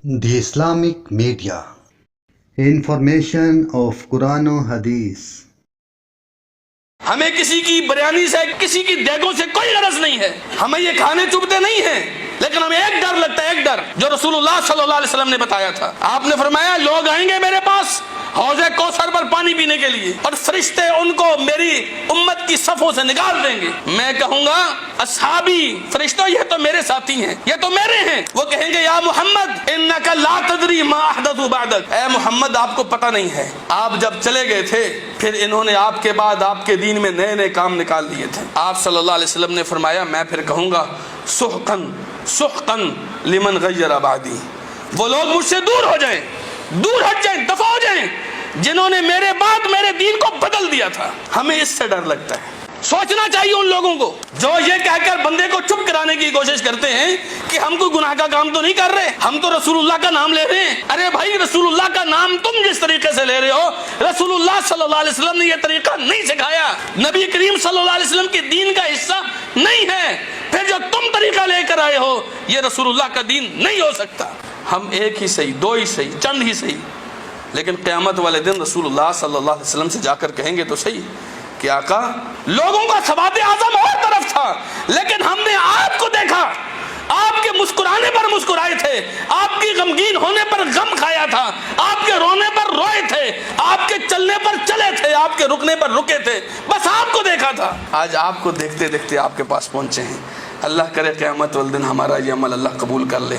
The Islamic Media. Information of Quran and Hadith. ہمیں کسی کی بریانی سے کسی کی دیگوں سے کوئی غرض نہیں ہے، ہمیں یہ کھانے چبھتے نہیں ہیں، لیکن ہمیں ایک ڈر لگتا ہے، ایک ڈر جو رسول اللہ صلی اللہ علیہ وسلم نے بتایا تھا۔ آپ نے فرمایا لوگ آئیں گے میرے پاس حوض کوثر پر پانی پینے کے لیے، اور فرشتے ان کو میری امت کی صفوں سے نکال دیں گے۔ میں کہوں گا اصحابی، فرشتوں یہ تو میرے ساتھی ہیں، یہ تو میرے ہیں۔ وہ کہیں گے یا محمد انک لا تدری ما احدثوا بعدک، اے محمد آپ کو پتہ نہیں ہے، آپ جب چلے گئے تھے پھر انہوں نے آپ کے بعد آپ کے دین میں نئے نئے کام نکال دیے تھے۔ آپ صلی اللہ علیہ وسلم نے فرمایا میں پھر کہوں گا سحقن سحقن لمن غیر بعدی، وہ لوگ مجھ سے دور ہو جائیں، دور ہٹ جائیں، دفع ہو جائیں جنہوں نے میرے بعد میرے دین کو بدل دیا تھا۔ ہمیں اس سے ڈر لگتا ہے۔ سوچنا چاہیے ان لوگوں کو جو یہ کہہ کر بندے کو چپ کرانے کی کوشش کرتے ہیں کہ ہم کوئی گناہ کا کام تو نہیں کر رہے، ہم تو رسول اللہ کا نام لے رہے ہیں۔ ارے بھائی رسول اللہ کا نام تم جس طریقے سے لے رہے ہو، رسول اللہ صلی اللہ علیہ وسلم نے یہ طریقہ نہیں سکھایا، نبی کریم صلی اللہ علیہ وسلم کے دین کا حصہ نہیں ہے۔ پھر جو تم طریقہ لے کر آئے ہو یہ رسول اللہ کا دین نہیں ہو سکتا۔ ہم ایک ہی صحیح، دو ہی صحیح، چند ہی صحیح، لیکن قیامت والے دن رسول اللہ صلی اللہ علیہ وسلم سے جا کر کہیں گے تو صحیح کہ آقا لوگوں کا ثبات اعظم اور طرف تھا، لیکن ہم نے آپ کو دیکھا، آپ کے مسکرانے پر مسکرائے تھے، آپ کی غمگین ہونے پر غم کھایا تھا، آپ کے رونے پر روئے تھے، آپ کے چلنے پر چلے تھے، آپ کے رکنے پر رکے تھے، بس آپ کو دیکھا تھا۔ آج آپ کو دیکھتے دیکھتے آپ کے پاس پہنچے ہیں۔ اللہ کرے قیامت والدن ہمارا یہ عمل اللہ قبول کر لے۔